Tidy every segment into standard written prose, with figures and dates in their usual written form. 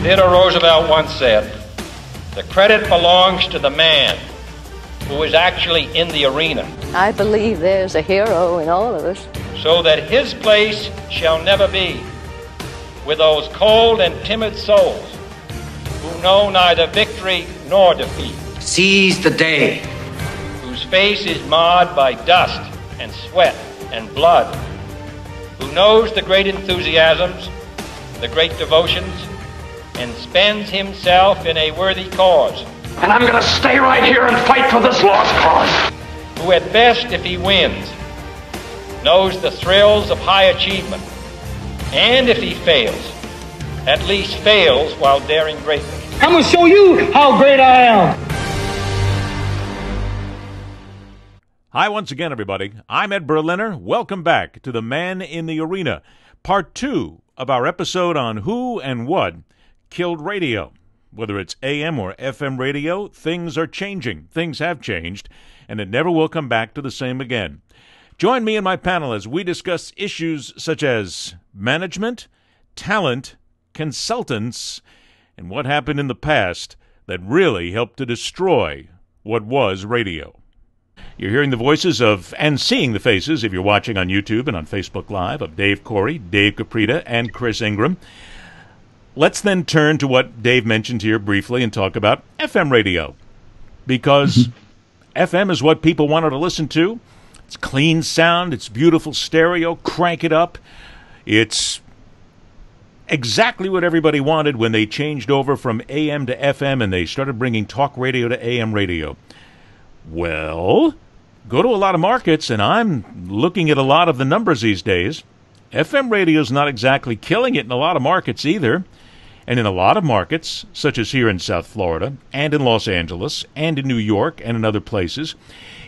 Theodore Roosevelt once said, "The credit belongs to the man who is actually in the arena, I believe there's a hero in all of us. so that his place shall never be with those cold and timid souls who know neither victory nor defeat, Seize the day. whose face is marred by dust and sweat and blood, who knows the great enthusiasms, the great devotions, and spends himself in a worthy cause, And I'm gonna stay right here and fight for this lost cause. who at best, if he wins, knows the thrills of high achievement, and if he fails, at least fails while daring greatly." I'm gonna show you how great I am. Hi once again, everybody. I'm Ed Berliner. Welcome back to The Man in the Arena, part 2 of our episode on who and what killed radio. Whether it's AM or FM radio, things are changing. Things have changed, and it never will come back to the same again. Join me and my panel as we discuss issues such as management, talent, consultants, and what happened in the past that really helped to destroy what was radio. You're hearing the voices of, and seeing the faces, if you're watching on YouTube and on Facebook Live, of Dave Corey, Dave Caprita, and Chris Ingram. Let's then turn to what Dave mentioned here briefly and talk about FM radio. Because FM is what people wanted to listen to. It's clean sound, it's beautiful stereo, crank it up. It's exactly what everybody wanted when they changed over from AM to FM and they started bringing talk radio to AM radio. Well, go to a lot of markets, and I'm looking at a lot of the numbers these days. FM radio's not exactly killing it in a lot of markets either. And in a lot of markets, such as here in South Florida, and in Los Angeles, and in New York, and in other places,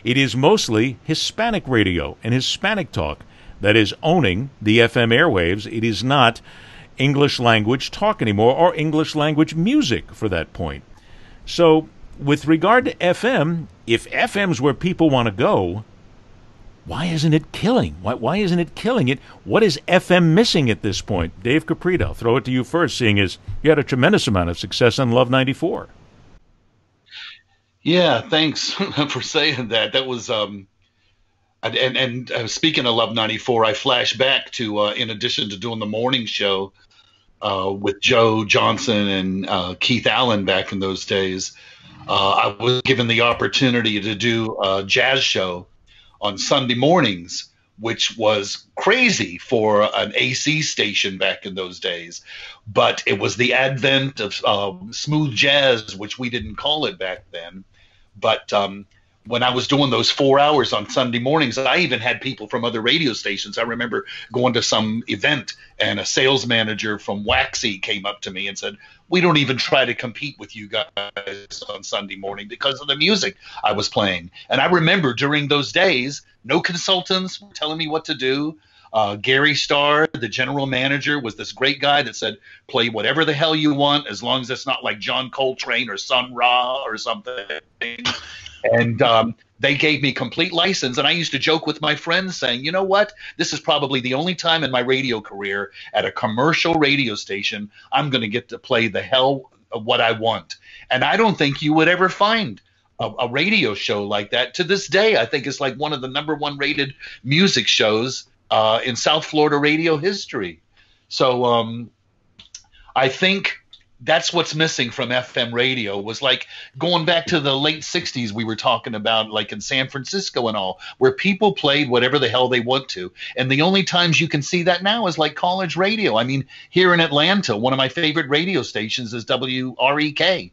it is mostly Hispanic radio and Hispanic talk that is owning the FM airwaves. It is not English language talk anymore, or English language music for that point. So, with regard to FM, if FM's where people want to go, why isn't it killing? Why isn't it killing it? What is FM missing at this point? Dave Caprita, I'll throw it to you first, seeing as you had a tremendous amount of success on Love 94. Yeah, thanks for saying that. That was, speaking of Love 94, I flash back to, in addition to doing the morning show with Joe Johnson and Keith Allen back in those days, I was given the opportunity to do a jazz show on Sunday mornings, which was crazy for an AC station back in those days. But it was the advent of smooth jazz, which we didn't call it back then. But when I was doing those 4 hours on Sunday mornings, I even had people from other radio stations. I remember going to some event, and a sales manager from Waxy came up to me and said, "We don't even try to compete with you guys on Sunday morning because of the music I was playing." And I remember during those days, no consultants were telling me what to do. Gary Starr, the general manager, was this great guy that said, "Play whatever the hell you want, as long as it's not like John Coltrane or Sun Ra or something." And they gave me complete license. And I used to joke with my friends saying, you know what? This is probably the only time in my radio career at a commercial radio station I'm going to get to play the hell of what I want. And I don't think you would ever find a radio show like that. To this day, I think it's like one of the #1 rated music shows in South Florida radio history. So I think that's what's missing from FM radio, was like going back to the late 60s we were talking about, like in San Francisco and all, where people played whatever the hell they want to. And the only times you can see that now is like college radio. I mean, here in Atlanta, one of my favorite radio stations is WREK.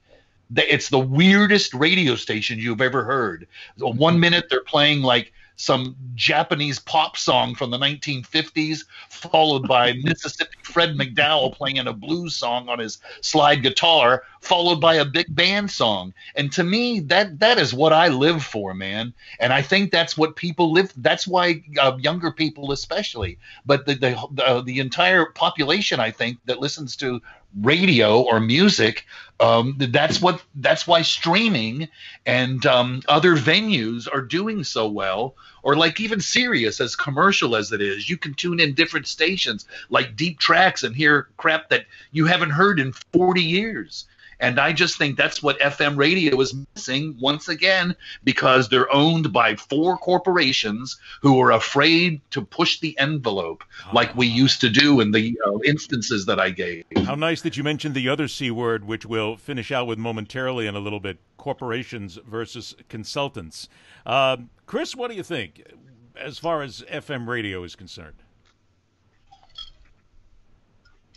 It's the weirdest radio station you've ever heard. 1 minute they're playing like some Japanese pop song from the 1950s, followed by Mississippi Fred McDowell playing a blues song on his slide guitar, followed by a big band song. And to me, that is what I live for, man. And I think that's what people live. That's why younger people especially, but the entire population, I think, that listens to radio or music. That's why streaming and other venues are doing so well. Or like even Sirius, as commercial as it is, you can tune in different stations like Deep Tracks and hear crap that you haven't heard in 40 years. And I just think that's what FM radio is missing once again, because they're owned by 4 corporations who are afraid to push the envelope like we used to do in the instances that I gave. How nice that you mentioned the other C word, which we'll finish out with momentarily in a little bit, corporations versus consultants. Chris, what do you think as far as FM radio is concerned?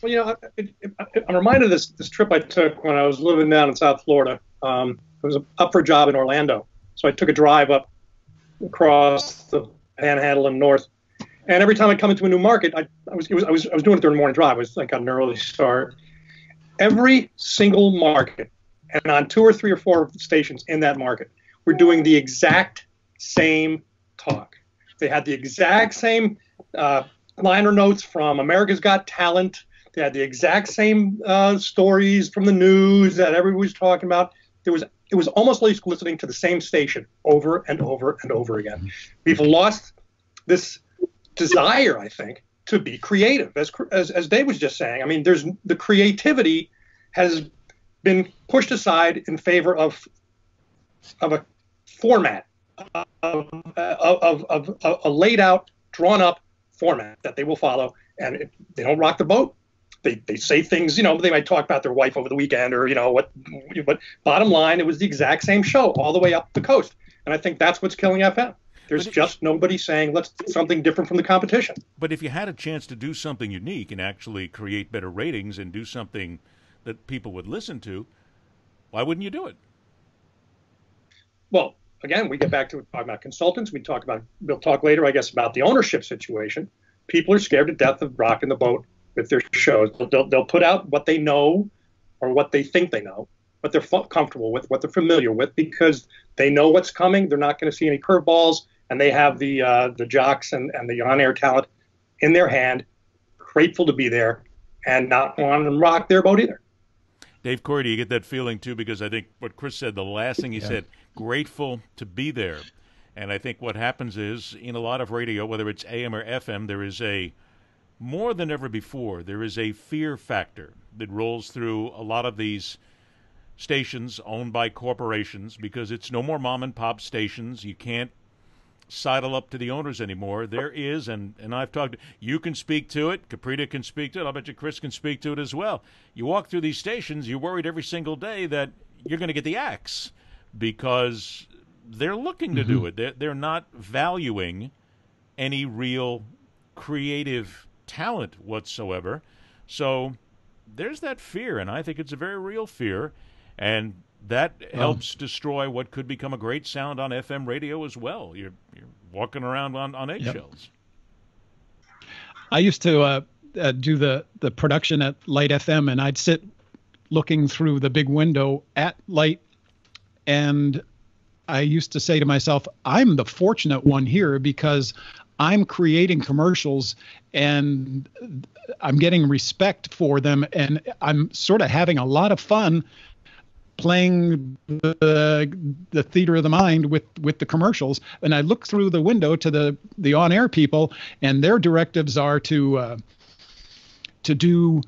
Well, I'm reminded of this trip I took when I was living down in South Florida. It was up for a job in Orlando. So I took a drive up across the Panhandle and north. And every time I'd come into a new market, I was doing it during the morning drive. I got an early start. Every single market, and on 2 or 3 or 4 stations in that market, were doing the exact same talk. They had the exact same liner notes from America's Got Talent. They had the exact same stories from the news that everybody was talking about. It was almost like listening to the same station over and over and over again. We've lost this desire, I think, to be creative. As Dave was just saying, I mean, the creativity has been pushed aside in favor of a format, of a laid out, drawn up format that they will follow, and they don't rock the boat. They say things, they might talk about their wife over the weekend or, but bottom line, it was the exact same show all the way up the coast. And I think that's what's killing FM. There's just nobody saying, let's do something different from the competition. But if you had a chance to do something unique and actually create better ratings and do something that people would listen to, why wouldn't you do it? Well, again, we get back to talking about consultants. We'll talk later, I guess, about the ownership situation. People are scared to death of rocking the boat with their shows. They'll put out what they know or what they think they know, what they're comfortable with, what they're familiar with, because they know what's coming. They're not going to see any curveballs, and they have the jocks and the on-air talent in their hand, grateful to be there, and not want to rock their boat either. Dave Corey, do you get that feeling too? Because I think what Chris said, the last thing he said, grateful to be there. And I think what happens is, in a lot of radio, whether it's AM or FM, there is more than ever before, there is a fear factor that rolls through a lot of these stations owned by corporations, because it's no more mom-and-pop stations. You can't sidle up to the owners anymore. There is, and I've talked, you can speak to it, Caprita can speak to it, I'll bet you Chris can speak to it as well. You walk through these stations, you're worried every single day that you're going to get the axe, because they're looking to do it. They're not valuing any real creative talent whatsoever. So there's that fear, and I think it's a very real fear, and that helps destroy what could become a great sound on FM radio as well. You're walking around on eggshells. Yep. I used to do the production at Light FM, and I'd sit looking through the big window at Light, and I used to say to myself, I'm the fortunate one here, because I'm creating commercials and I'm getting respect for them, and I'm sort of having a lot of fun playing the theater of the mind with the commercials. And I look through the window to the on-air people, and their directives are to do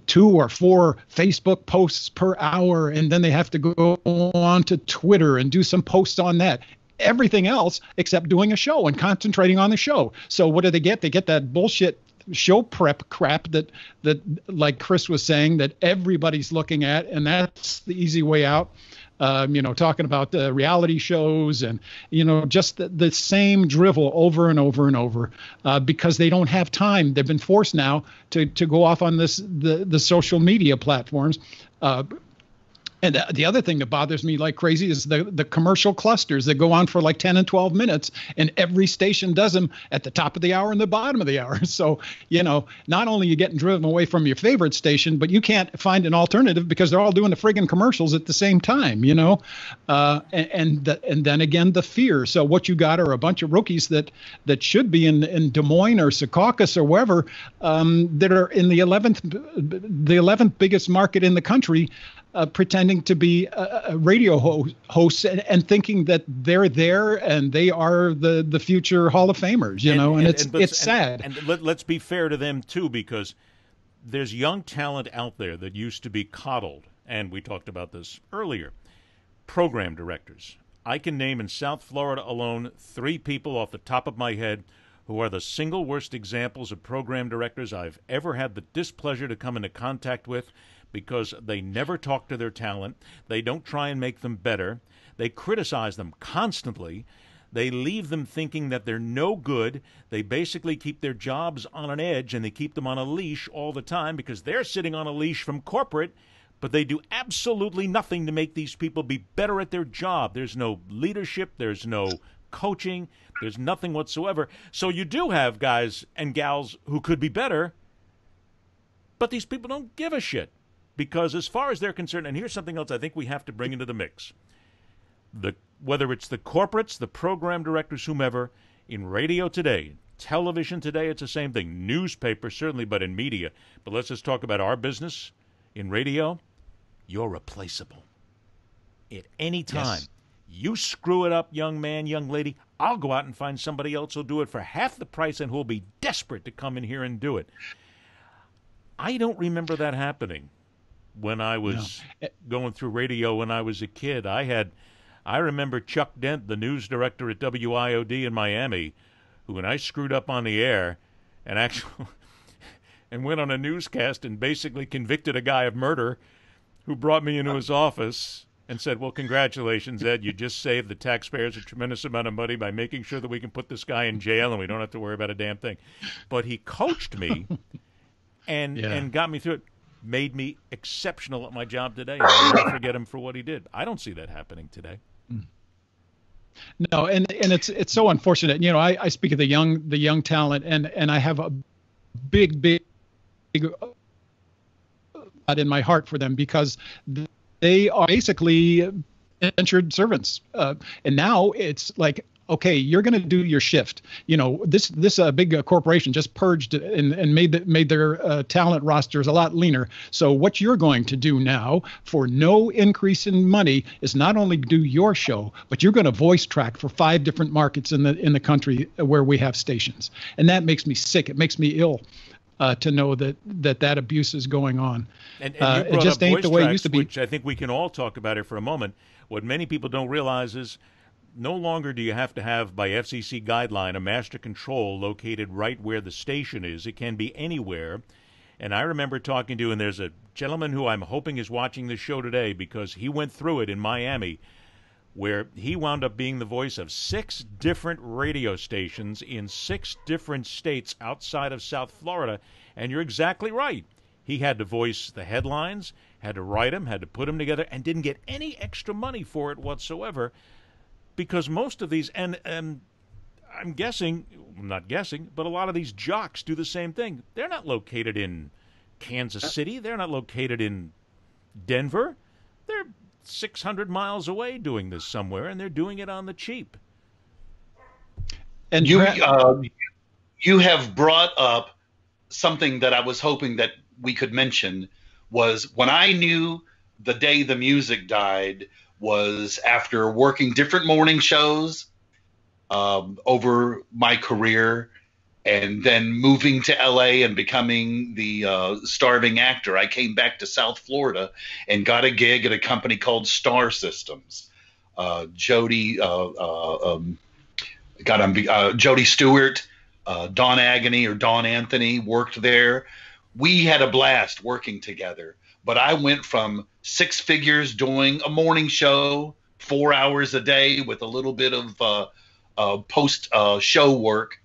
2 or 4 Facebook posts per hour, and then they have to go on to Twitter and do some posts on that. Everything else except doing a show and concentrating on the show. So what do? They get that bullshit show prep crap that like Chris was saying, that everybody's looking at, and that's the easy way out. Talking about the reality shows and, just the same drivel over and over and over, because they don't have time. They've been forced now to go off on the social media platforms. And the other thing that bothers me like crazy is the commercial clusters that go on for like 10 and 12 minutes, and every station does them at the top of the hour and the bottom of the hour. So, not only are you getting driven away from your favorite station, but you can't find an alternative because they're all doing the friggin' commercials at the same time, and then again, the fear. So what you got are a bunch of rookies that should be in Des Moines or Secaucus or wherever, that are in the 11th biggest market in the country, pretending to be radio hosts and thinking that they're there and they are the future Hall of Famers, and it's sad. And let's be fair to them too, because there's young talent out there that used to be coddled, and we talked about this earlier. Program directors. I can name in South Florida alone 3 people off the top of my head who are the single worst examples of program directors I've ever had the displeasure to come into contact with, because they never talk to their talent. They don't try and make them better. They criticize them constantly. They leave them thinking that they're no good. They basically keep their jobs on an edge, and they keep them on a leash all the time because they're sitting on a leash from corporate, but they do absolutely nothing to make these people be better at their job. There's no leadership. There's no coaching. There's nothing whatsoever. So you do have guys and gals who could be better, but these people don't give a shit. Because as far as they're concerned, and here's something else I think we have to bring into the mix, whether it's the corporates, the program directors, whomever, in radio today, television today, it's the same thing. Newspaper, certainly, but in media. But let's just talk about our business. In radio, you're replaceable. At any time. Yes. You screw it up, young man, young lady, I'll go out and find somebody else who'll do it for half the price and who'll be desperate to come in here and do it. I don't remember that happening. When I was going through radio when I was a kid, I remember Chuck Dent, the news director at WIOD in Miami, who, when I screwed up on the air and actually and went on a newscast and basically convicted a guy of murder, who brought me into his office and said, "Well, congratulations, Ed, you just saved the taxpayers a tremendous amount of money by making sure that we can put this guy in jail and we don't have to worry about a damn thing." But he coached me and got me through it. Made me exceptional at my job today. I'll never forget him for what he did. I don't see that happening today. No, and it's so unfortunate. I speak of the young talent, and I have a big in my heart for them, because they are basically indentured servants. And now it's like, okay, you're going to do your shift. This big corporation just purged and made their talent rosters a lot leaner. So what you're going to do now, for no increase in money, is not only do your show, but you're going to voice track for 5 different markets in the country where we have stations. And that makes me sick. It makes me ill to know that abuse is going on. And you brought it just up ain't voice the way tracks, it used to be. which I think we can all talk about it for a moment. What many people don't realize is, no longer do you have to have, by FCC guideline, a master control located right where the station is. It can be anywhere. And I remember talking to, and there's a gentleman who I'm hoping is watching this show today, because he went through it in Miami, where he wound up being the voice of 6 different radio stations in 6 different states outside of South Florida. And you're exactly right. He had to voice the headlines, had to write them, had to put them together, and didn't get any extra money for it whatsoever. Because most of these, and I'm not guessing, but a lot of these jocks do the same thing. They're not located in Kansas City. They're not located in Denver. They're 600 miles away doing this somewhere, and they're doing it on the cheap. And you have brought up something that I was hoping that we could mention, was when I knew the day the music died was after working different morning shows over my career, and then moving to LA and becoming the starving actor. I came back to South Florida and got a gig at a company called Star Systems. Jody Stewart, Don Agony or Don Anthony worked there. We had a blast working together. But I went from 6 figures doing a morning show, 4 hours a day with a little bit of post show work,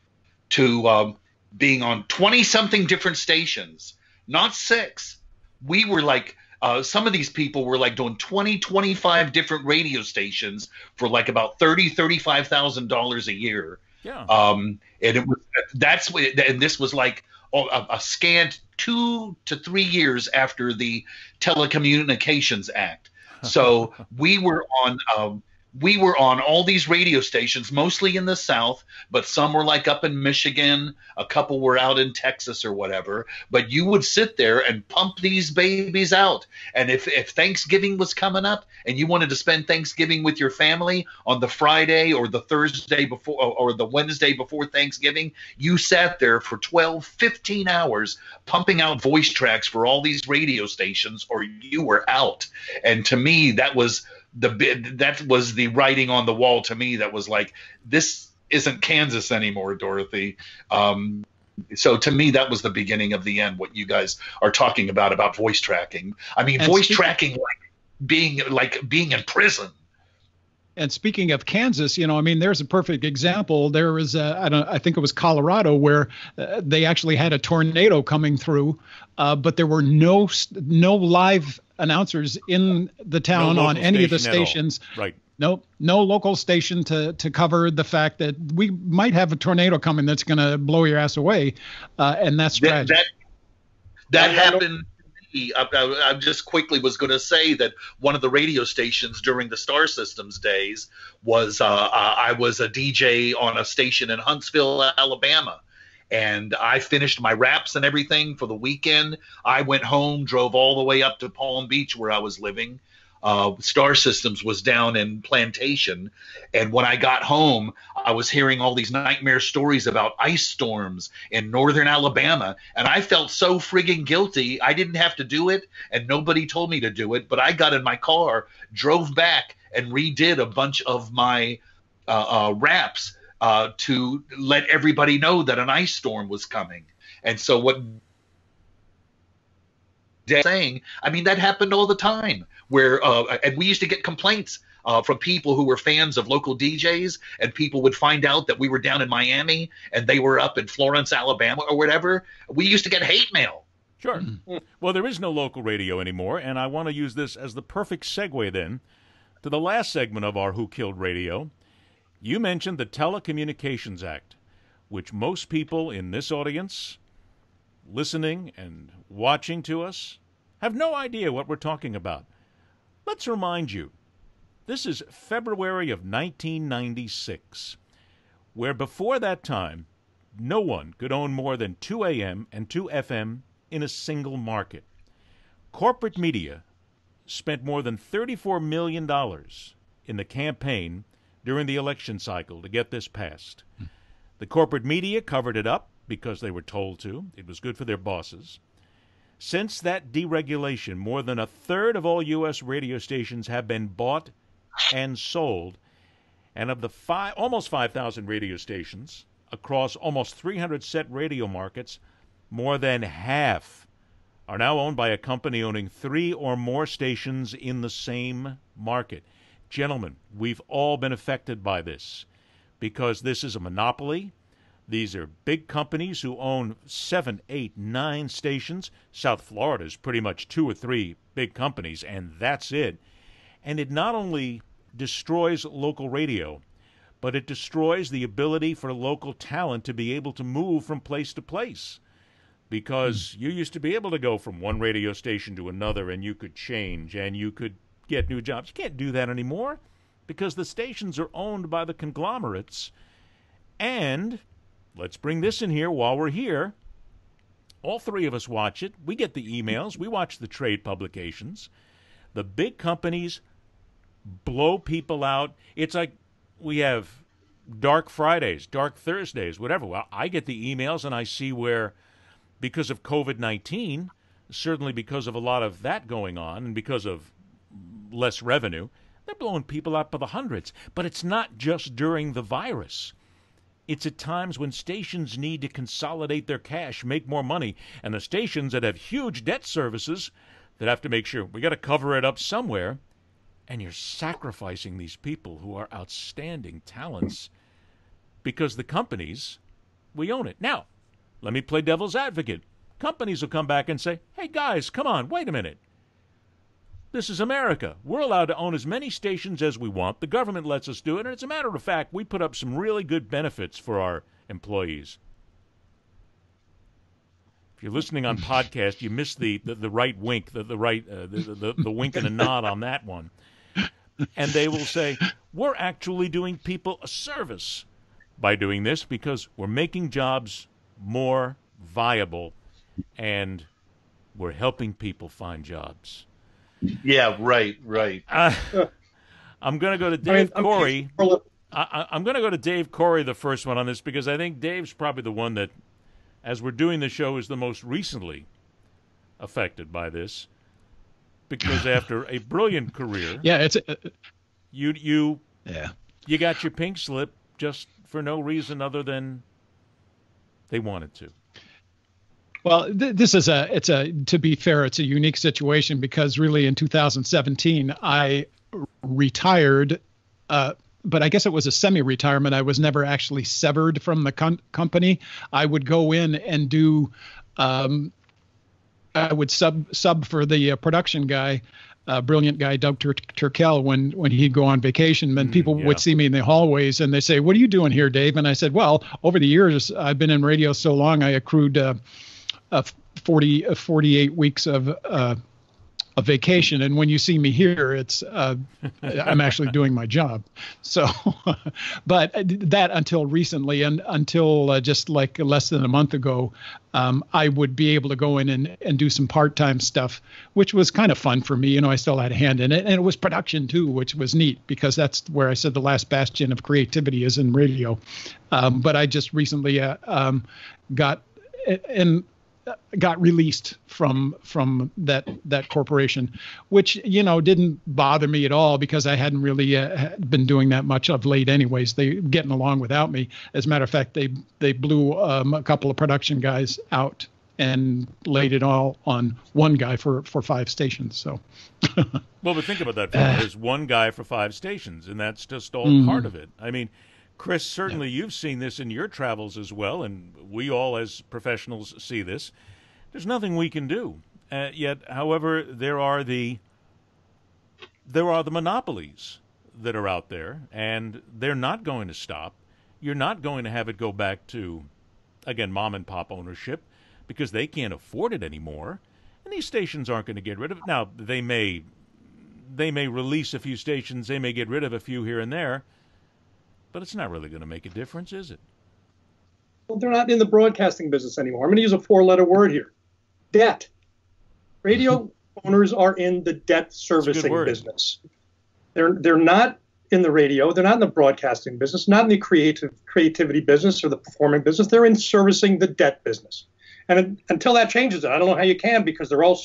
to being on 20-something different stations, not 6. We were like some of these people were like doing 20, 25 different radio stations for like about $35,000 a year. Yeah. And and this was like a scant 2 to 3 years after the Telecommunications Act. So we were on all these radio stations, mostly in the South, but some were like up in Michigan. A couple were out in Texas or whatever. But you would sit there and pump these babies out. And if Thanksgiving was coming up and you wanted to spend Thanksgiving with your family on the Friday or the Thursday before or the Wednesday before Thanksgiving, you sat there for 12, 15 hours pumping out voice tracks for all these radio stations, or you were out. And to me, that was the writing on the wall to me. That was like, this isn't Kansas anymore, Dorothy. So to me, that was the beginning of the end, what you guys are talking about voice tracking. I mean, voice tracking like being in prison. And speaking of Kansas, I mean, there's a perfect example. There was, I think it was Colorado, where they actually had a tornado coming through, but there were no live announcers in the town on any of the stations. Right. No local station to cover the fact that we might have a tornado coming that's going to blow your ass away, and that's tragic. That happened. I just quickly was going to say that one of the radio stations during the Star Systems days was I was a DJ on a station in Huntsville, Alabama. And I finished my wraps and everything for the weekend. I went home, drove all the way up to Palm Beach where I was living. Star Systems was down in Plantation. And when I got home, I was hearing all these nightmare stories about ice storms in northern Alabama. And I felt so friggin' guilty. I didn't have to do it, and nobody told me to do it. But I got in my car, drove back, and redid a bunch of my raps to let everybody know that an ice storm was coming. And so what saying, I mean, that happened all the time, where and we used to get complaints from people who were fans of local DJs, and people would find out that we were down in Miami and they were up in Florence, Alabama or whatever. We used to get hate mail. Sure. Well, there is no local radio anymore, and I want to use this as the perfect segue then to the last segment of our Who Killed Radio. You mentioned the Telecommunications Act, which most people in this audience, listening and watching to us, have no idea what we're talking about. Let's remind you, this is February of 1996, where before that time, no one could own more than 2 AM and 2 FM in a single market. Corporate media spent more than $34 million in the campaign during the election cycle to get this passed. The corporate media covered it up because they were told to. It was good for their bosses. Since that deregulation, more than a third of all U.S. radio stations have been bought and sold. And of the almost 5,000 radio stations across almost 300 set radio markets, more than half are now owned by a company owning 3 or more stations in the same market. Gentlemen, we've all been affected by this because this is a monopoly. These are big companies who own 7, 8, 9 stations. South Florida is pretty much 2 or 3 big companies, and that's it. And it not only destroys local radio, but it destroys the ability for local talent to be able to move from place to place. Because you used to be able to go from one radio station to another, and you could change, and you could get new jobs. You can't do that anymore because the stations are owned by the conglomerates. And let's bring this in here while we're here. All 3 of us watch it. We get the emails. We watch the trade publications. The big companies blow people out. It's like we have Dark Fridays, Dark Thursdays, whatever. Well, I get the emails and I see where, because of COVID-19, certainly because of a lot of that going on and because of less revenue, they're blowing people out by the hundreds. But it's not just during the virus. It's at times when stations need to consolidate their cash, make more money, and the stations that have huge debt services that have to make sure we got to cover it up somewhere, and you're sacrificing these people who are outstanding talents because the companies, we own it. Now, let me play devil's advocate. Companies will come back and say, hey guys, come on, wait a minute. This is America. We're allowed to own as many stations as we want. The government lets us do it. And as a matter of fact, we put up some really good benefits for our employees. If you're listening on podcast, you missed the right wink, the wink and a nod on that one. And they will say, we're actually doing people a service by doing this because we're making jobs more viable and we're helping people find jobs. Yeah, right. I'm going to go to Dave Corey. I'm going to go to Dave Corey, the first one on this, because I think Dave's probably the one that, as we're doing the show, is the most recently affected by this. Because after a brilliant career, you got your pink slip just for no reason other than they wanted to. Well, this is to be fair, it's a unique situation because really in 2017 I retired, but I guess it was a semi-retirement. I was never actually severed from the company. I would go in and do, I would sub for the production guy, brilliant guy, Doug Turkel, when he'd go on vacation. And people would see me in the hallways and they say, "What are you doing here, Dave?" And I said, "Well, over the years, I've been in radio so long, I accrued 48 weeks of vacation, and when you see me here, it's I'm actually doing my job." So, but that until recently, and until just like less than a month ago, I would be able to go in and do some part-time stuff, which was kind of fun for me. I still had a hand in it, and it was production too, which was neat because that's where I said the last bastion of creativity is in radio. But I just recently got released from that corporation, which didn't bother me at all because I hadn't really been doing that much of late anyways. They getting along without me. As a matter of fact, they blew a couple of production guys out and laid it all on one guy for 5 stations. So well, but think about that. There's one guy for 5 stations, and that's just all part of it. I mean, Chris, certainly you've seen this in your travels as well, and we all as professionals see this. There's nothing we can do. Yet, however, there are the monopolies that are out there, and they're not going to stop. You're not going to have it go back to, again, mom-and-pop ownership because they can't afford it anymore, and these stations aren't going to get rid of it. Now, they may release a few stations, they may get rid of a few here and there, but it's not really going to make a difference, is it? Well, they're not in the broadcasting business anymore. I'm going to use a 4-letter word here. Debt. Radio owners are in the debt servicing business. They're not in the radio. They're not in the broadcasting business, not in the creativity business or the performing business. They're in servicing the debt business. And until that changes, I don't know how you can, because they're all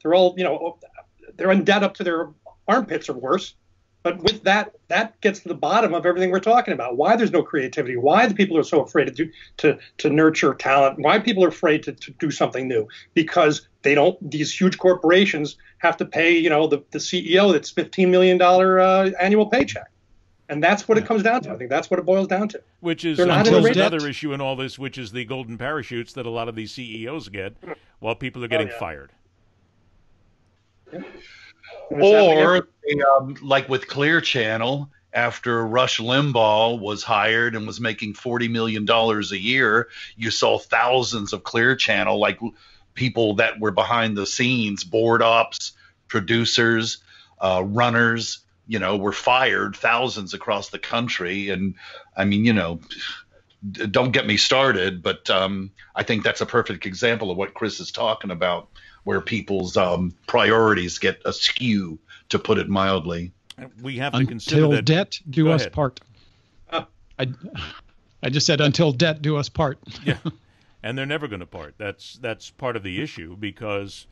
they're in debt up to their armpits or worse. But with that gets to the bottom of everything we're talking about. Why there's no creativity, why the people are so afraid to nurture talent, why people are afraid to do something new. Because these huge corporations have to pay, the CEO that's $15 million annual paycheck. And that's what it comes down to. I think that's what it boils down to. Which is another issue in all this, which is the golden parachutes that a lot of these CEOs get while people are getting fired. Yeah. Or like with Clear Channel, after Rush Limbaugh was hired and was making $40 million a year, you saw thousands of Clear Channel, like people that were behind the scenes, board ops, producers, runners, were fired, thousands across the country. And I mean, don't get me started, but I think that's a perfect example of what Chris is talking about, where people's priorities get askew, to put it mildly. We have to consider that. Until debt do us part. I just said until debt do us part. Yeah, and they're never going to part. That's part of the issue because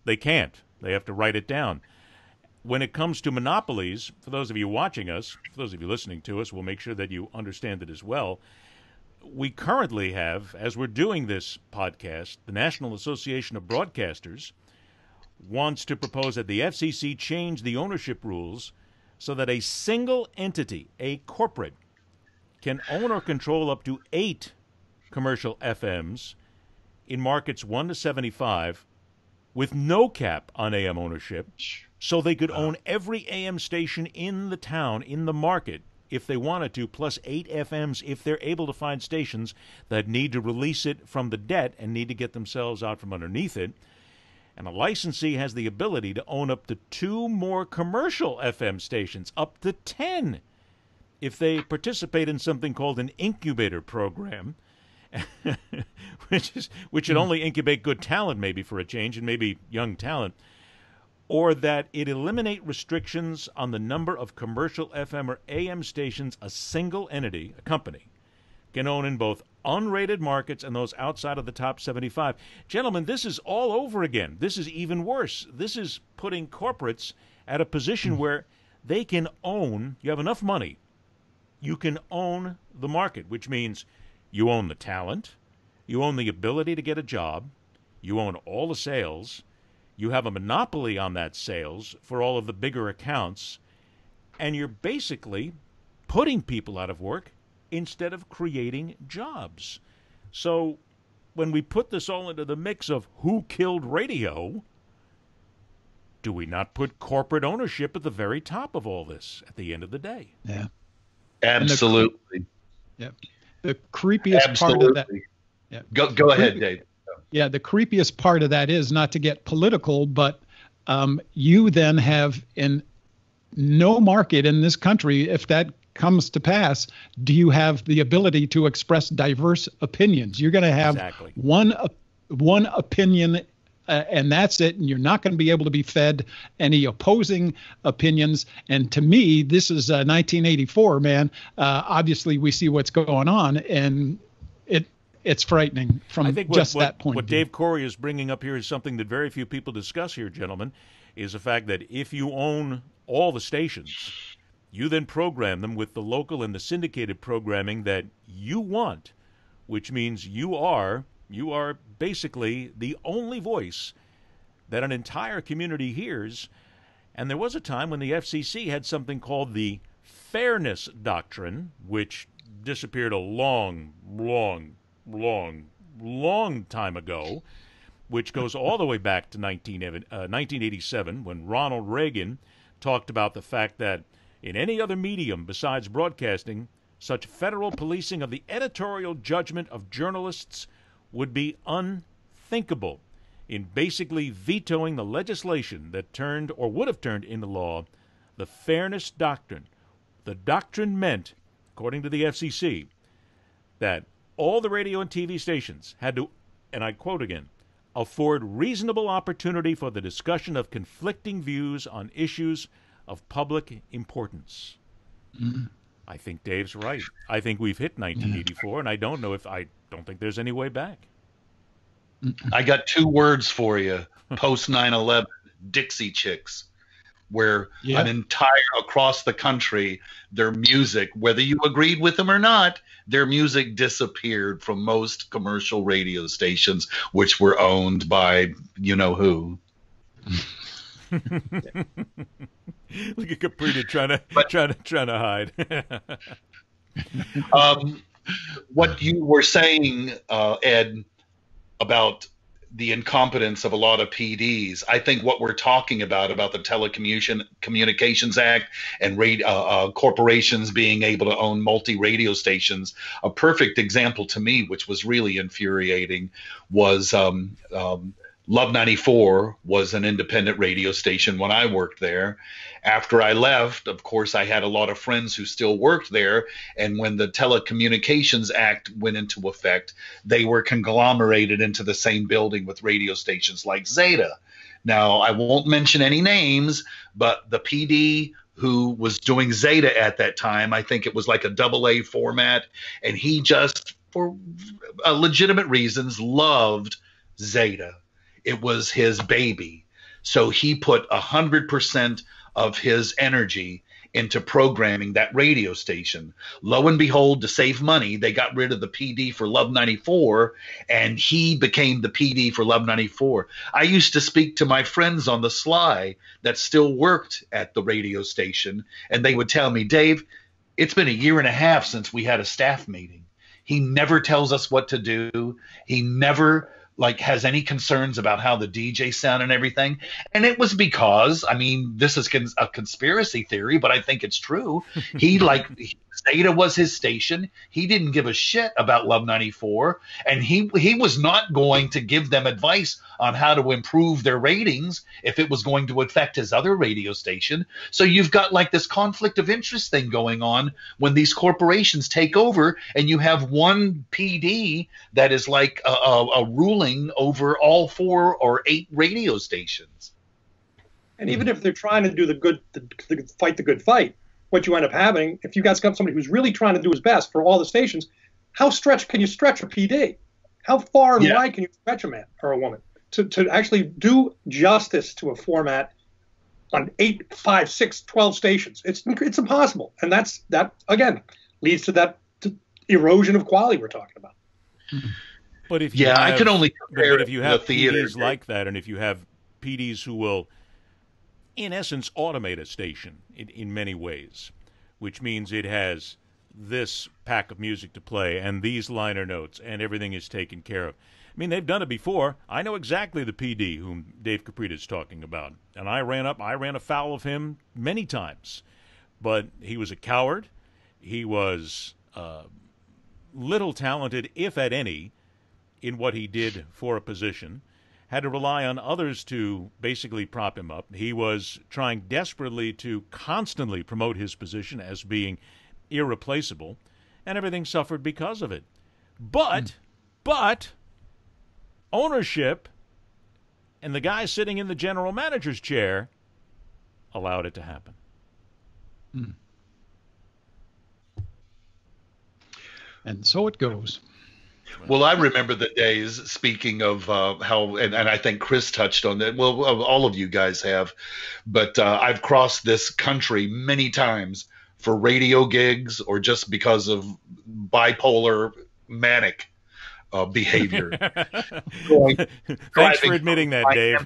they can't. They have to write it down. When it comes to monopolies, for those of you watching us, for those of you listening to us, we'll make sure that you understand it as well. We currently have, as we're doing this podcast, the National Association of Broadcasters wants to propose that the FCC change the ownership rules so that a single entity, a corporate, can own or control up to 8 commercial FMs in markets 1 to 75 with no cap on AM ownership, So they could own every AM station in the town, in the market, if they wanted to, plus 8 FMs if they're able to find stations that need to release it from the debt and need to get themselves out from underneath it. And a licensee has the ability to own up to 2 more commercial FM stations, up to 10, if they participate in something called an incubator program, which would only incubate good talent, maybe for a change, and maybe young talent, or that it eliminate restrictions on the number of commercial FM or AM stations a single entity, a company, can own in both unrated markets and those outside of the top 75. Gentlemen, this is all over again. This is even worse. This is putting corporates at a position where they can own, you have enough money, you can own the market, which means you own the talent, you own the ability to get a job, you own all the sales, you have a monopoly on that sales for all of the bigger accounts, and you're basically putting people out of work instead of creating jobs. So when we put this all into the mix of who killed radio, do we not put corporate ownership at the very top of all this at the end of the day? Yeah. Absolutely. The creepiest part of that. Yeah. Go ahead, Dave. Yeah, the creepiest part of that is, not to get political, but you then have in no market in this country, if that comes to pass, do you have the ability to express diverse opinions? You're going to have one opinion, and that's it, and you're not going to be able to be fed any opposing opinions. And to me, this is 1984, man. Obviously, we see what's going on, and it's frightening from that point. What Dave Corey is bringing up here is something that very few people discuss here, gentlemen, is the fact that if you own all the stations, you then program them with the local and the syndicated programming that you want, which means you are basically the only voice that an entire community hears. And there was a time when the FCC had something called the Fairness Doctrine, which disappeared a long time ago, which goes all the way back to 1987, when Ronald Reagan talked about the fact that in any other medium besides broadcasting, such federal policing of the editorial judgment of journalists would be unthinkable, in basically vetoing the legislation that turned or would have turned into law the Fairness Doctrine. The doctrine meant, according to the FCC, that all the radio and TV stations had to, and I quote again, afford reasonable opportunity for the discussion of conflicting views on issues of public importance. Mm-hmm. I think Dave's right. I think we've hit 1984, and I don't think there's any way back. I got 2 words for you. Post 9/11, Dixie Chicks, where an entire across the country, their music, whether you agreed with them or not, their music disappeared from most commercial radio stations, which were owned by you know who. Look at Caprina trying to hide. What you were saying, Ed, about the incompetence of a lot of PDs, I think what we're talking about the Telecommunications Act and corporations being able to own multi-radio stations, a perfect example to me, which was really infuriating, was Love 94 was an independent radio station when I worked there. After I left, of course, I had a lot of friends who still worked there. And when the Telecommunications Act went into effect, they were conglomerated into the same building with radio stations like Zeta. Now, I won't mention any names, but the PD who was doing Zeta at that time, I think it was like a AA format, and he just, for legitimate reasons, loved Zeta. It was his baby. So he put 100% of his energy into programming that radio station. Lo and behold, to save money, they got rid of the PD for Love 94, and he became the PD for Love 94. I used to speak to my friends on the sly that still worked at the radio station, and they would tell me, Dave, it's been 1.5 years since we had a staff meeting. He never tells us what to do. He never like has any concerns about how the DJ sound and everything. And it was because, I mean, this is a conspiracy theory, but I think it's true. He Zeta was his station. He didn't give a shit about Love 94, and he was not going to give them advice on how to improve their ratings if it was going to affect his other radio station. So you've got like this conflict of interest thing going on when these corporations take over, and you have one PD that is like a ruling over all 4 or 8 radio stations. And even if they're trying to do fight the good fight, what you end up having, if you guys got somebody who's really trying to do his best for all the stations, how stretched can you stretch a PD? How far and wide can you stretch a man or a woman to actually do justice to a format on 8, 5, 6, 12 stations? It's impossible. And that again leads to that erosion of quality we're talking about. But if you I can only compare if you have the theater PDs like that, and if you have PDs who will, in essence, automate a station in many ways, which means it has this pack of music to play and these liner notes and everything is taken care of. I mean, they've done it before. I know exactly the PD whom Dave Caprita is talking about, and I ran afoul of him many times. But he was a coward. He was little talented, if at any, in what he did for a position. Had to rely on others to basically prop him up. He was trying desperately to constantly promote his position as being irreplaceable, and everything suffered because of it. But ownership and the guy sitting in the general manager's chair allowed it to happen. And so it goes. Well, I remember the days, speaking of how, and I think Chris touched on that. Well, all of you guys have, but I've crossed this country many times for radio gigs or just because of bipolar manic behavior. Thanks for admitting that, Dave.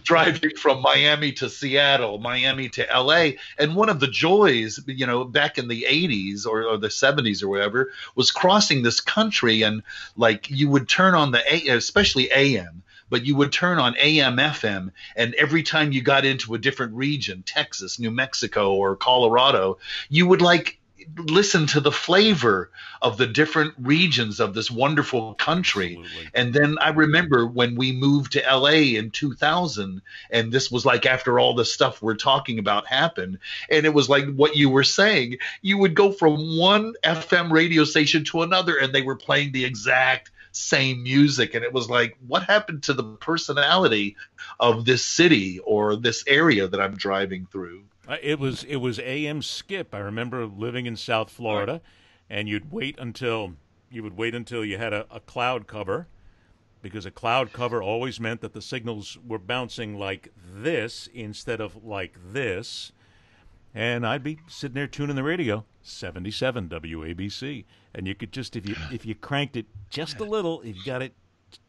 Driving from Miami to Seattle, Miami to LA. And one of the joys, back in the 80s or the 70s or whatever, was crossing this country, and like you would turn on especially AM, but you would turn on AM, FM, and every time you got into a different region, Texas, New Mexico, or Colorado, you would like listen to the flavor of the different regions of this wonderful country. Absolutely. And then I remember when we moved to LA in 2000, and this was like after all the stuff we're talking about happened, and it was like what you were saying, you would go from one FM radio station to another and they were playing the exact same music, and it was like, what happened to the personality of this city or this area that I'm driving through? It was AM skip. I remember living in South Florida, and you would wait until you had a cloud cover, because a cloud cover always meant that the signals were bouncing like this instead of like this. And I'd be sitting there tuning the radio, 77 WABC, and you could just, if you cranked it just a little, if you got it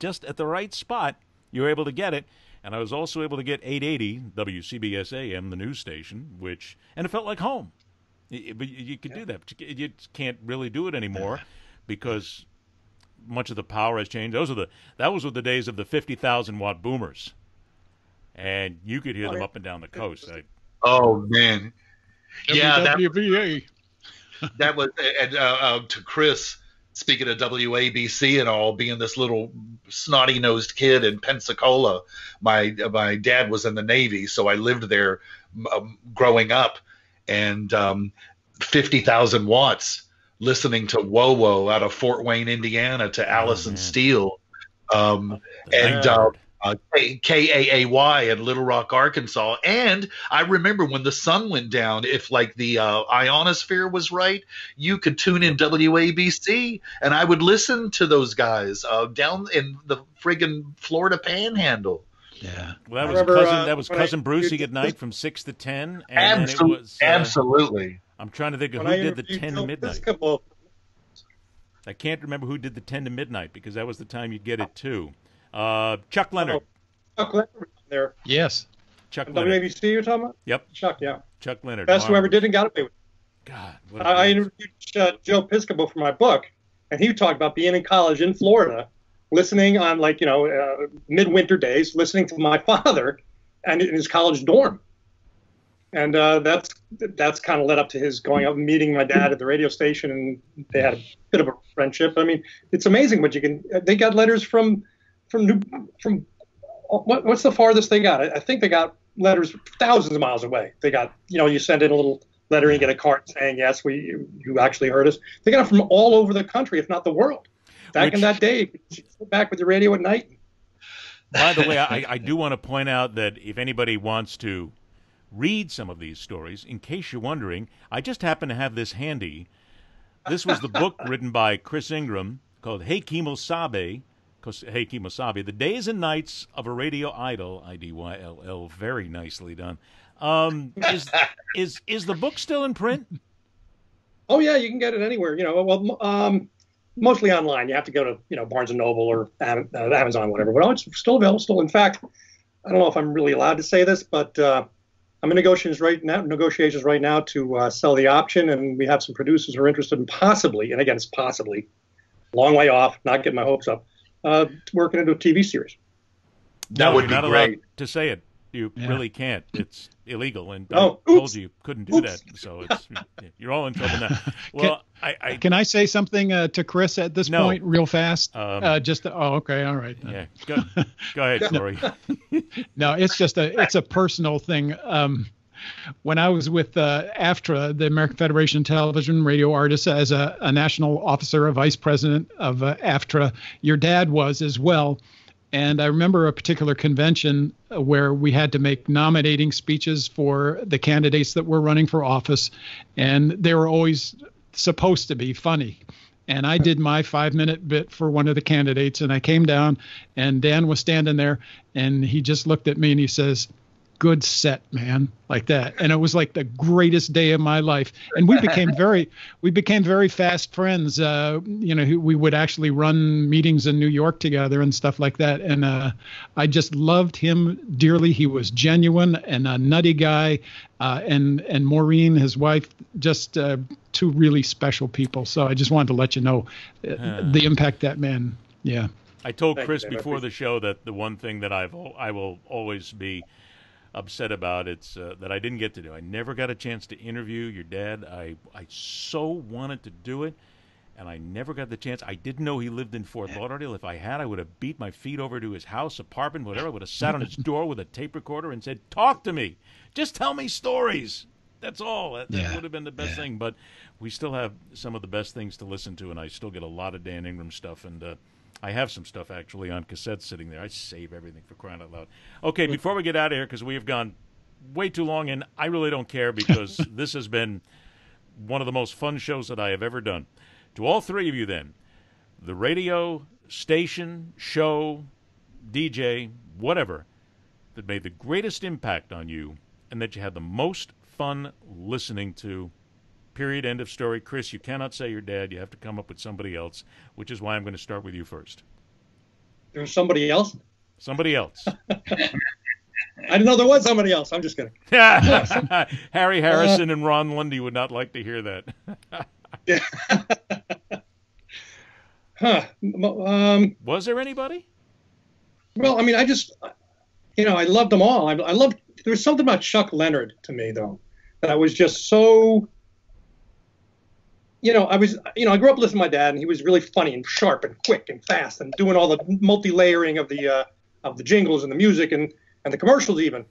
just at the right spot, you were able to get it. And I was also able to get 880 WCBS AM, the news station, and it felt like home. But you could do that. But you can't really do it anymore because much of the power has changed. That was the days of the 50,000 watt boomers, and you could hear them up and down the coast. Oh man, yeah, WWVA. that was to Chris. Speaking of WABC and all, being this little snotty-nosed kid in Pensacola, my dad was in the Navy, so I lived there growing up, and 50,000 watts, listening to Whoa out of Fort Wayne, Indiana, to Allison Steele, and KAAY in Little Rock, Arkansas. And I remember when the sun went down, if like the ionosphere was right, you could tune in WABC, and I would listen to those guys down in the friggin' Florida Panhandle. Yeah. Well, that was cousin Brucey at night from 6 to 10. And then it was, absolutely. I'm trying to think of who did the 10 to midnight. I can't remember who did the 10 to midnight, because that was the time you'd get it too. Chuck Leonard. Chuck Leonard was there. Yes. Chuck Leonard. WABC you're talking about? Yep. Chuck, yeah. Chuck Leonard. Best whoever did and got away with it. God. I interviewed Joe Piscopo for my book, and he talked about being in college in Florida listening on midwinter days, listening to my father and in his college dorm. And that's kind of led up to his going up and meeting my dad at the radio station, and they had a bit of a friendship. I mean, it's amazing what you can. They got letters from what's the farthest they got? I think they got letters thousands of miles away. They got, you send in a little letter and you get a card saying, yes, you actually heard us. They got it from all over the country, if not the world. Back in that day, you sit back with your radio at night. By the way, I do want to point out that if anybody wants to read some of these stories, in case you're wondering, I just happen to have this handy. This was the book written by Chris Ingram called Hey Kimosabe, The Days and Nights of a Radio Idol, IDYLL, very nicely done. Is the book still in print? Oh, yeah, you can get it anywhere. Mostly online. You have to go to, Barnes & Noble or Amazon, whatever. But it's still available. In fact, I don't know if I'm really allowed to say this, but I'm in negotiations right now to sell the option, and we have some producers who are interested in possibly, and again, it's possibly, long way off, not getting my hopes up, working into a TV series. No, would you're be not great. allowed to say it. You really can't. It's illegal, and I told you couldn't do that. So you're all in trouble now. Well, can I say something to Chris at this point, real fast? Okay, all right. Yeah, go ahead, Corey. No, it's a personal thing. When I was with AFTRA, the American Federation of Television and Radio Artists, as a national officer, a vice president of AFTRA, your dad was as well. And I remember a particular convention where we had to make nominating speeches for the candidates that were running for office, and they were always supposed to be funny. And I did my 5-minute bit for one of the candidates, and I came down, and Dan was standing there, and he just looked at me and he says, "Good set, man," like that. And it was like the greatest day of my life. And we became very fast friends. We would actually run meetings in New York together and stuff like that. And I just loved him dearly. He was genuine and a nutty guy. And Maureen, his wife, just two really special people. So I just wanted to let you know the impact that man. Yeah. I told Chris before the show that the one thing that I will always be upset about that I didn't get to do. I never got a chance to interview your dad. I so wanted to do it, and I never got the chance. I didn't know he lived in Fort Lauderdale. If I had, I would have beat my feet over to his house, apartment, whatever. I would have sat on his door with a tape recorder and said, "Talk to me. Just tell me stories." That's all. That would have been the best thing. But we still have some of the best things to listen to, and I still get a lot of Dan Ingram stuff, and I have some stuff actually on cassette sitting there. I save everything, for crying out loud. Okay, before we get out of here, because we have gone way too long, and I really don't care because this has been one of the most fun shows that I have ever done. To all three of you then, the radio, station, show, DJ, whatever, that made the greatest impact on you and that you had the most fun listening to, period, end of story. Chris, you cannot say your dad. You have to come up with somebody else, which is why I'm going to start with you first. There's somebody else? Somebody else. I didn't know there was somebody else. I'm just kidding. Harry Harrison and Ron Lundy would not like to hear that. Yeah. Was there anybody? Well, I mean, I just, I loved them all. I loved, there was something about Chuck Leonard to me, though, that I was just so, I grew up listening to my dad, and he was really funny and sharp and quick and fast and doing all the multi-layering of the jingles and the music and the commercials even.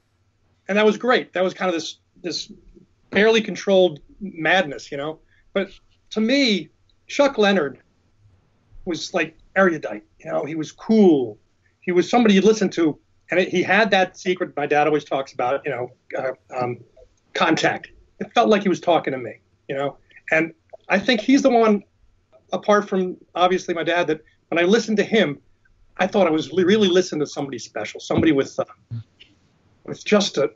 And that was great. That was kind of this barely controlled madness, But to me, Chuck Leonard was like erudite. He was cool. He was somebody you'd listen to, and he had that secret my dad always talks about, contact. It felt like he was talking to me, And I think he's the one, apart from obviously my dad, that when I listened to him, I thought I was really listening to somebody special, somebody with just a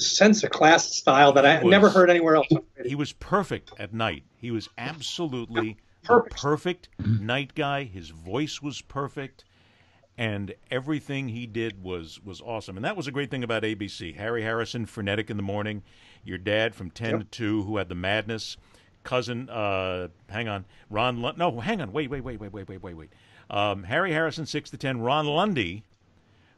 sense of class, style that I never heard anywhere else. He was perfect at night. He was absolutely perfect night guy. His voice was perfect, and everything he did was awesome. And that was a great thing about ABC. Harry Harrison, frenetic in the morning. Your dad from 10 to 2, who had the madness. Cousin, hang on, Ron. No, hang on. Wait. Harry Harrison, 6 to 10. Ron Lundy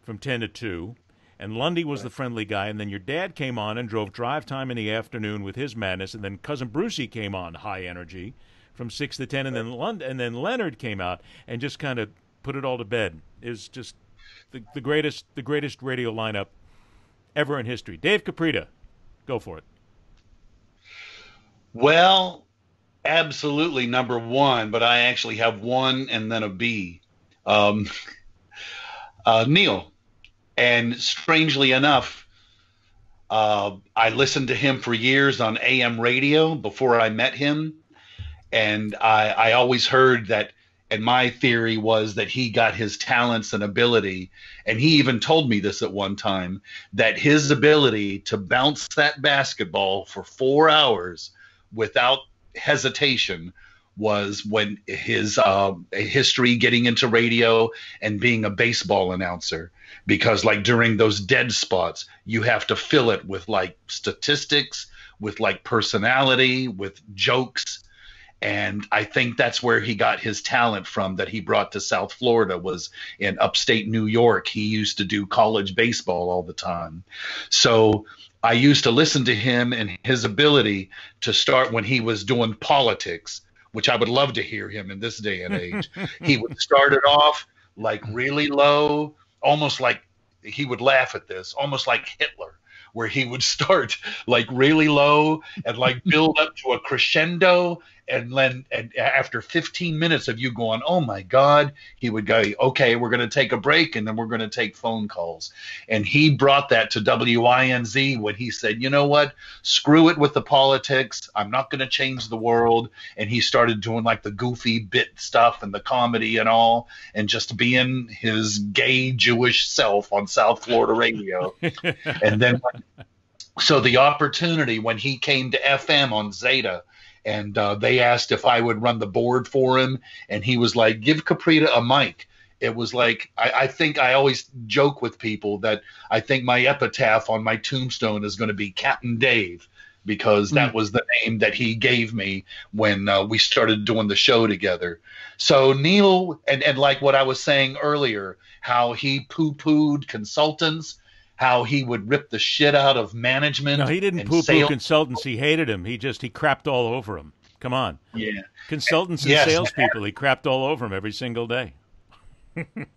from 10 to 2. And Lundy was the friendly guy. And then your dad came on and drove drive time in the afternoon with his madness. And then Cousin Brucey came on, high energy, from 6 to 10. And then Leonard came out and just kind of put it all to bed. It was just the greatest radio lineup ever in history. Dave Caprita, go for it. Well, absolutely number one, but I actually have one and then a B. Neil. And strangely enough, I listened to him for years on AM radio before I met him. And I always heard that, and my theory was that he got his talents and ability, and he even told me this at one time, that his ability to bounce that basketball for 4 hours without hesitation was when his history getting into radio and being a baseball announcer. Because like during those dead spots, you have to fill it with like statistics, with like personality, with jokes. And I think that's where he got his talent from that he brought to South Florida, was in upstate New York. He used to do college baseball all the time. So I used to listen to him and his ability to start when he was doing politics, which I would love to hear him in this day and age. He would start it off like really low, almost like, he would laugh at this, almost like Hitler, where he would start like really low and like build up to a crescendo. And then after 15 minutes of you going, oh my God, he would go, okay, we're going to take a break and then we're going to take phone calls. And he brought that to WINZ when he said, you know what, screw it with the politics. I'm not going to change the world. And he started doing like the goofy bit stuff and the comedy and all, and just being his gay Jewish self on South Florida radio. And then, so the opportunity when he came to FM on Zeta, and they asked if I would run the board for him, and he was like, give Caprita a mic. It was like, I think I always joke with people that I think my epitaph on my tombstone is going to be Captain Dave, because that was the name that he gave me when we started doing the show together. So Neil, and like what I was saying earlier, how he poo-pooed consultants, how he would rip the shit out of management. No, he didn't poo-poo consultants. He hated him. He crapped all over him. Come on. Yeah. Consultants and salespeople, he crapped all over him every single day.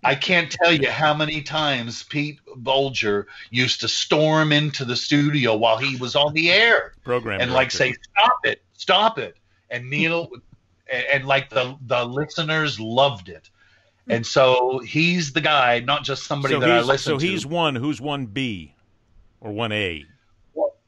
I can't tell you how many times Pete Bolger used to storm into the studio while he was on the air. Program and director. Like say, stop it. And Neil, and like the listeners loved it. And so he's the guy, not just somebody that I listen to. So he's one. Who's 1B or 1A?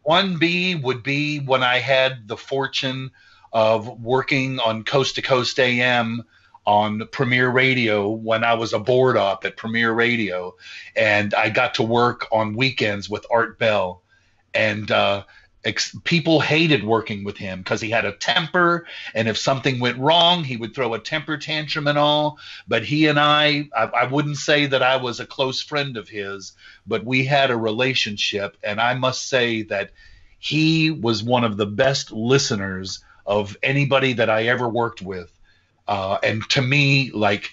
1B would be when I had the fortune of working on Coast to Coast AM on Premier Radio when I was a board op at Premier Radio. And I got to work on weekends with Art Bell. And people hated working with him because he had a temper, and if something went wrong, he would throw a temper tantrum and all. But he and I wouldn't say that I was a close friend of his, but we had a relationship, and I must say that he was one of the best listeners of anybody that I ever worked with. And to me, like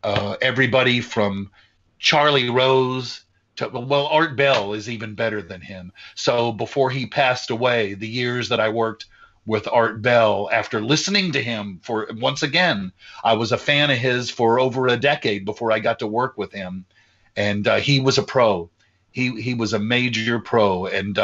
everybody from Charlie Rose, well, Art Bell is even better than him. So before he passed away, the years that I worked with Art Bell, after listening to him for, once again, I was a fan of his for over a decade before I got to work with him. And he was a pro. He was a major pro, and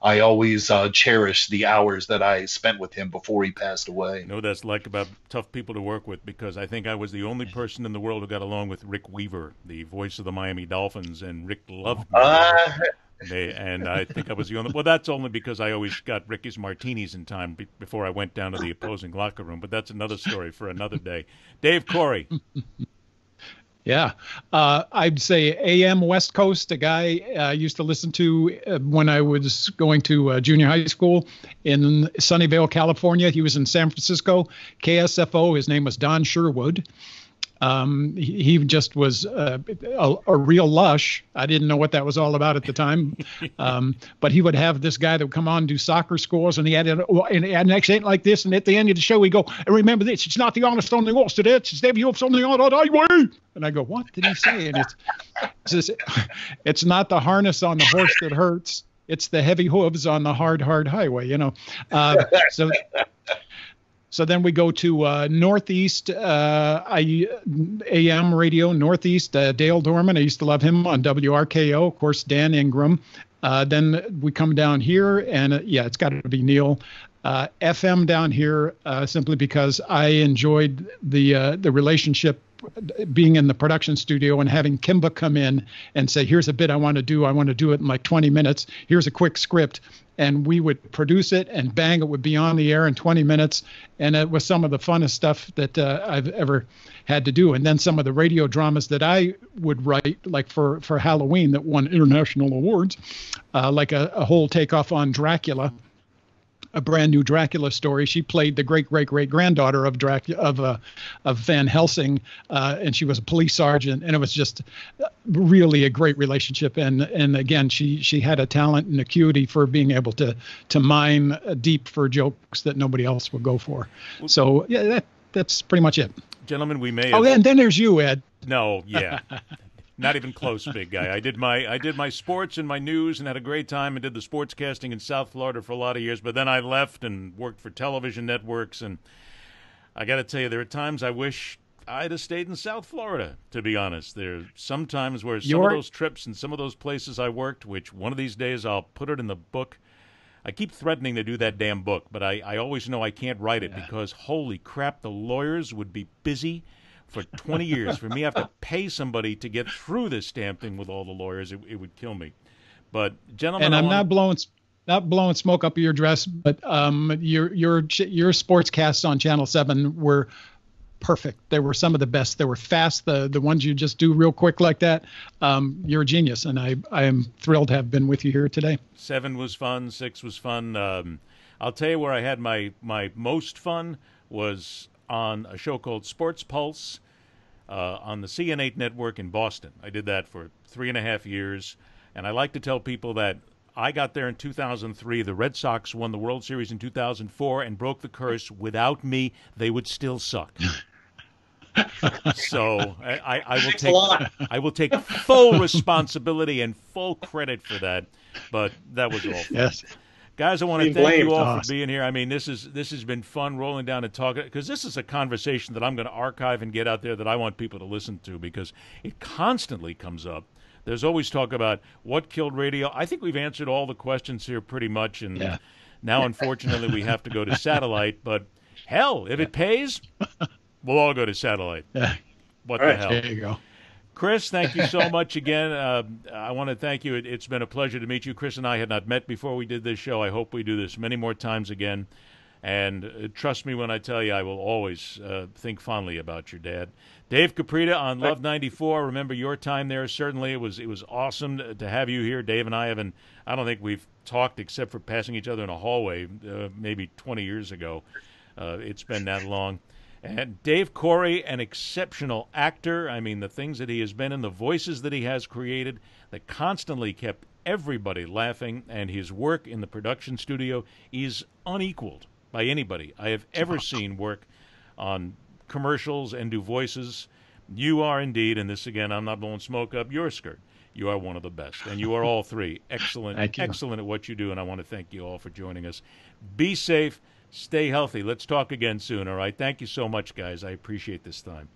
I always cherish the hours that I spent with him before he passed away. You know what that's like about tough people to work with, because I think I was the only person in the world who got along with Rick Weaver, the voice of the Miami Dolphins, and Rick loved me. And I think I was the only. Well, that's only because I always got Ricky's martinis in time before I went down to the opposing locker room. But that's another story for another day. Dave Corey. Yeah, I'd say AM West Coast, a guy I used to listen to when I was going to junior high school in Sunnyvale, California. He was in San Francisco, KSFO. His name was Don Sherwood. He just was a real lush. I didn't know what that was all about at the time. But he would have this guy that would come on and do soccer scores, and he had an accent like this. And at the end of the show, he'd go, and remember this, it's not the honest on the horse that it's the horse on the highway. And I go, what did he say? And it's not the harness on the horse that hurts. It's the heavy hooves on the hard highway, you know. So then we go to Northeast AM radio, Northeast, Dale Dorman. I used to love him on WRKO, of course, Dan Ingram. Then we come down here, and it's got to be Neil. FM down here, simply because I enjoyed the relationship being in the production studio and having Kimba come in and say, here's a bit I want to do. I want to do it in like 20 minutes. Here's a quick script. And we would produce it, and bang, it would be on the air in 20 minutes. And it was some of the funnest stuff that I've ever had to do. And then some of the radio dramas that I would write, like for Halloween, that won international awards, like a whole takeoff on Dracula, a brand new Dracula story. She played the great granddaughter of Van Helsing, and she was a police sergeant, and it was just really a great relationship. And again, she had a talent and acuity for being able to mine deep for jokes that nobody else would go for. So yeah, that's pretty much it. Gentlemen, we may. And then there's you, Ed. No, yeah. Not even close, big guy. I did my sports and my news and had a great time and did the sportscasting in South Florida for a lot of years. But then I left and worked for television networks. And I got to tell you, there are times I wish I'd have stayed in South Florida, to be honest. There are some times where some of those trips and some of those places I worked, which one of these days I'll put it in the book. I keep threatening to do that damn book, but I always know I can't write it because, holy crap, the lawyers would be busy for 20 years. For me, I have to pay somebody to get through this damn thing with all the lawyers. It would kill me. But, gentlemen, and I'm not blowing smoke up your dress, but your sportscasts on Channel 7 were perfect. They were some of the best. They were fast. The ones you just do real quick like that. You're a genius, and I am thrilled to have been with you here today. 7 was fun. 6 was fun. I'll tell you where I had my most fun was on a show called Sports Pulse on the CN8 network in Boston. I did that for 3.5 years, and I like to tell people that I got there in 2003. The Red Sox won the World Series in 2004 and broke the curse. Without me, they would still suck. So I will take full responsibility and full credit for that, but that was all. Yes. Guys, I want to thank you all for being here. I mean, this has been fun rolling down and talking, because this is a conversation that I'm going to archive and get out there that I want people to listen to, because it constantly comes up. There's always talk about what killed radio. I think we've answered all the questions here pretty much, and now, unfortunately, we have to go to satellite. But hell, if it pays, we'll all go to satellite. What the hell? There you go. Chris, thank you so much again. I want to thank you. It's been a pleasure to meet you. Chris and I had not met before we did this show. I hope we do this many more times again. And trust me when I tell you, I will always think fondly about your dad. Dave Caprita on Love 94. Remember your time there. Certainly, it was awesome to have you here. Dave and I I don't think we've talked except for passing each other in a hallway maybe 20 years ago. It's been that long. And Dave Corey, an exceptional actor. I mean, the things that he has been in, the voices that he has created that constantly kept everybody laughing, and his work in the production studio is unequaled by anybody I have ever seen work on commercials and do voices. You are indeed, and this again, I'm not blowing smoke up your skirt. You are one of the best, and you are all three excellent at what you do, and I want to thank you all for joining us. Be safe. Stay healthy. Let's talk again soon, all right? Thank you so much, guys. I appreciate this time.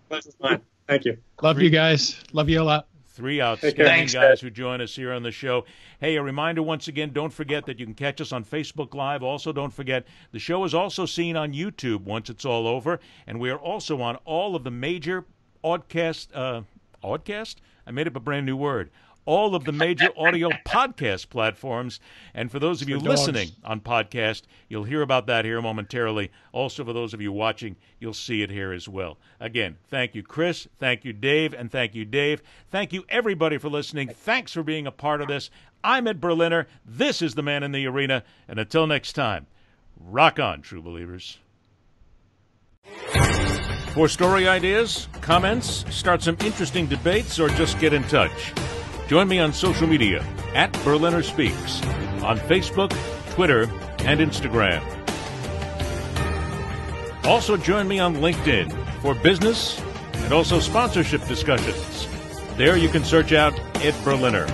Thank you. Love you guys. Love you a lot. 3 outstanding guys who join us here on the show. Hey, a reminder once again, don't forget that you can catch us on Facebook Live. Also, don't forget, the show is also seen on YouTube once it's all over, and we are also on all of the major oddcast? I made up a brand new word. All of the major audio podcast platforms. And for those of you listening on podcast, you'll hear about that here momentarily. Also, for those of you watching, you'll see it here as well. Again, thank you, Chris. Thank you, Dave. And thank you, Dave. Thank you, everybody, for listening. Thanks for being a part of this. I'm Ed Berliner. This is the Man in the Arena. And until next time, rock on, true believers. For story ideas, comments, start some interesting debates, or just get in touch, join me on social media at Berliner Speaks on Facebook, Twitter, and Instagram. Also join me on LinkedIn for business and also sponsorship discussions. There you can search out Ed Berliner.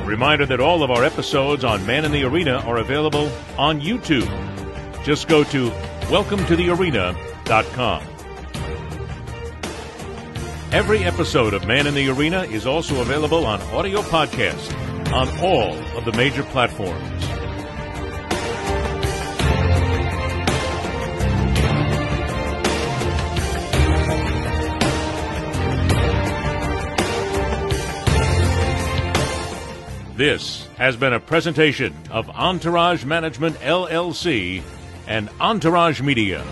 Reminder that all of our episodes on Man in the Arena are available on YouTube. Just go to welcometothearena.com. Every episode of Man in the Arena is also available on audio podcast on all of the major platforms. This has been a presentation of Entourage Management, LLC and Entourage Media.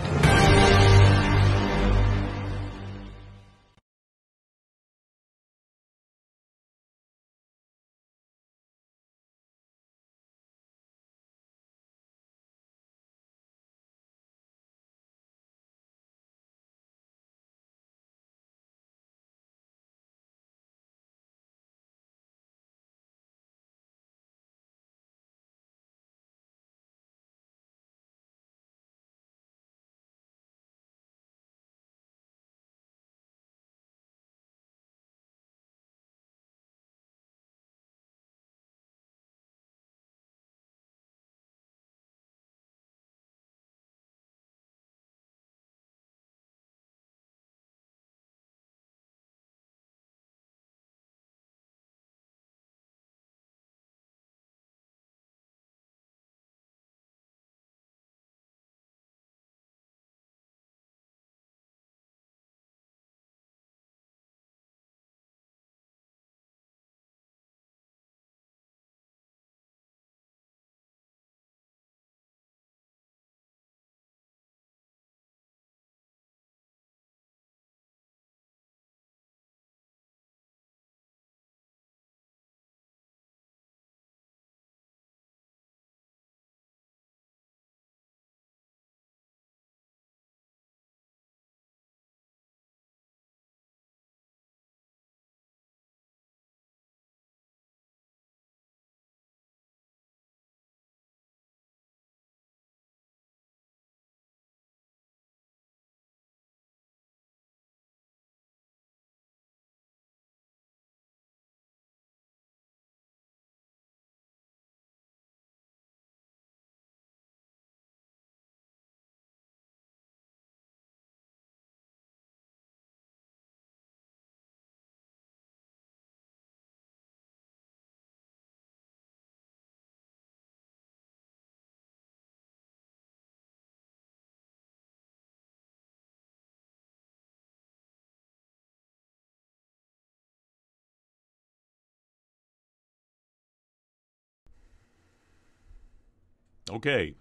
Okay.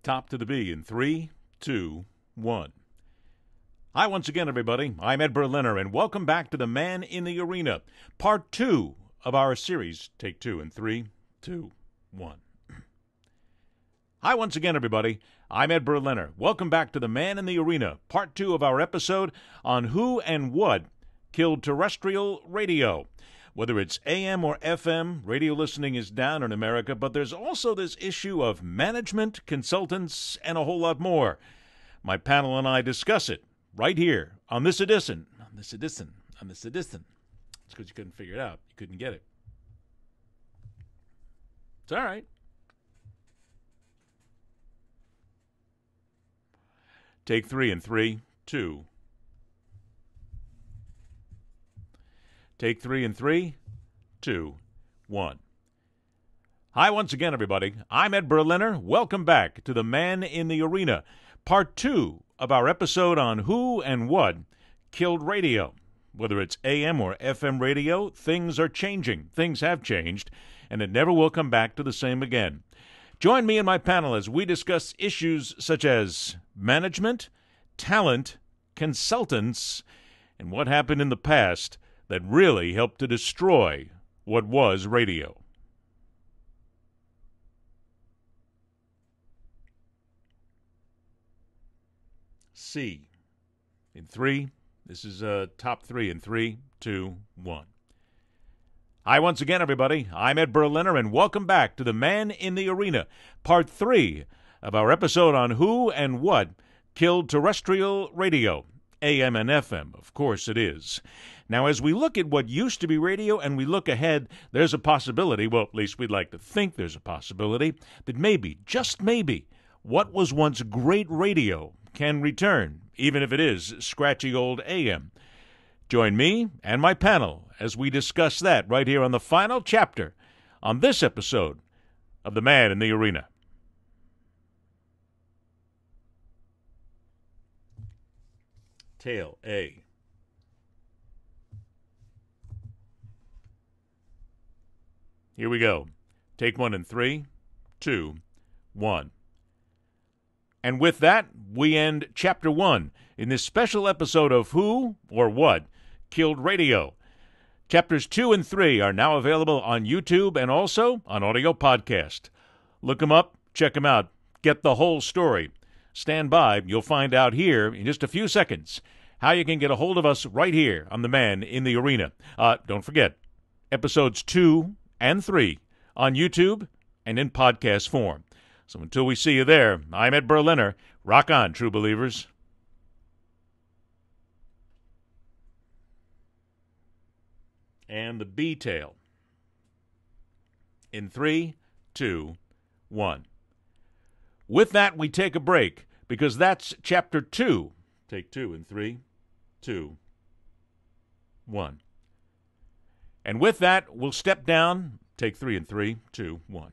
Top to the B in 3, 2, 1. Hi once again, everybody. I'm Ed Berliner, and welcome back to the Man in the Arena, part 2 of our series. Take 2 in 3, 2, 1. Hi once again, everybody. I'm Ed Berliner. Welcome back to the Man in the Arena, part 2 of our episode on who and what killed terrestrial radio. Whether it's AM or FM, radio listening is down in America, but there's also this issue of management, consultants, and a whole lot more. My panel and I discuss it right here on this edition. It's because you couldn't figure it out. You couldn't get it. It's all right. Take 3 in 3, 2. Take 3 in 3, 2, 1. Hi once again, everybody. I'm Ed Berliner. Welcome back to the Man in the Arena, part 2 of our episode on who and what killed radio. Whether it's AM or FM radio, things are changing. Things have changed, and it never will come back to the same again. Join me and my panel as we discuss issues such as management, talent, consultants, and what happened in the past that really helped to destroy what was radio. C. In 3, this is top 3 in 3, 2, 1. Hi once again, everybody. I'm Ed Berliner, and welcome back to The Man in the Arena, part 3 of our episode on who and what killed terrestrial radio, AM and FM. Of course it is. Now, as we look at what used to be radio and we look ahead, there's a possibility, well, at least we'd like to think there's a possibility, that maybe, just maybe, what was once great radio can return, even if it is scratchy old AM. Join me and my panel as we discuss that right here on the final chapter on this episode of The Man in the Arena. Tale A. Here we go. Take 1 in 3, 2, 1. And with that, we end Chapter 1 in this special episode of Who or What Killed Radio. Chapters 2 and 3 are now available on YouTube and also on audio podcast. Look them up, check them out, get the whole story. Stand by, you'll find out here in just a few seconds how you can get a hold of us right here on The Man in the Arena. Don't forget, episodes 2 and 3 on YouTube and in podcast form. So until we see you there, I'm Ed Berliner. Rock on, true believers. And the B tale. In 3, 2, 1. With that, we take a break, because that's Chapter 2. Take 2 in 3, 2, 1. And with that, we'll step down. Take 3 in 3, 2, 1.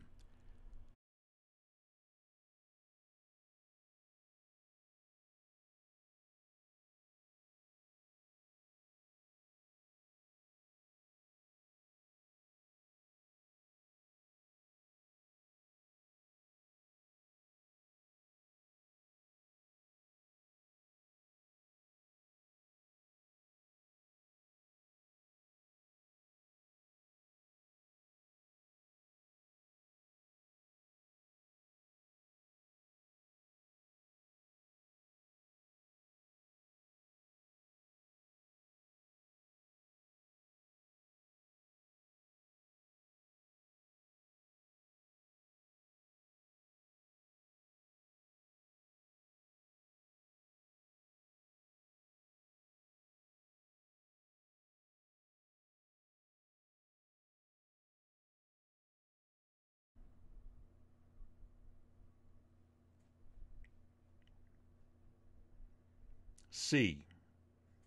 C.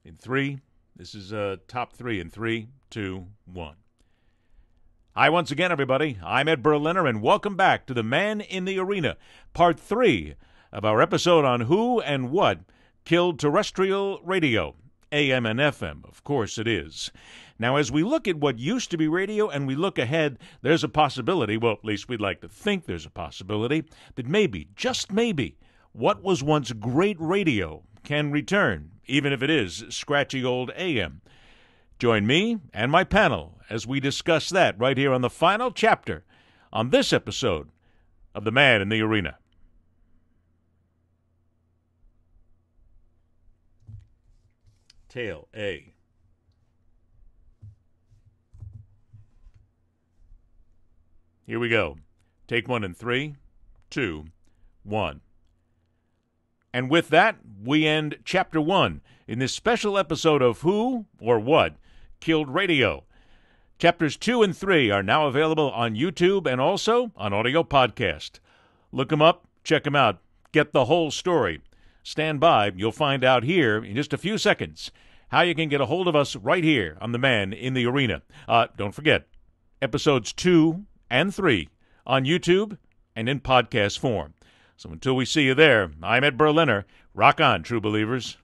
In 3, this is top 3 in 3, 2, 1. Hi once again, everybody. I'm Ed Berliner, and welcome back to The Man in the Arena, part 3 of our episode on who and what killed terrestrial radio, AM and FM. Of course it is. Now, as we look at what used to be radio and we look ahead, there's a possibility, well, at least we'd like to think there's a possibility, that maybe, just maybe, what was once great radio can return, even if it is scratchy old AM. Join me and my panel as we discuss that right here on the final chapter on this episode of The Man in the Arena. Tale A. Here we go. Take 1 in 3, 2, 1. And with that, we end Chapter 1 in this special episode of Who or What Killed Radio. Chapters 2 and 3 are now available on YouTube and also on audio podcast. Look them up, check them out, get the whole story. Stand by, you'll find out here in just a few seconds how you can get a hold of us right here on The Man in the Arena. Don't forget, episodes 2 and 3 on YouTube and in podcast form. So until we see you there, I'm Ed Berliner. Rock on, true believers.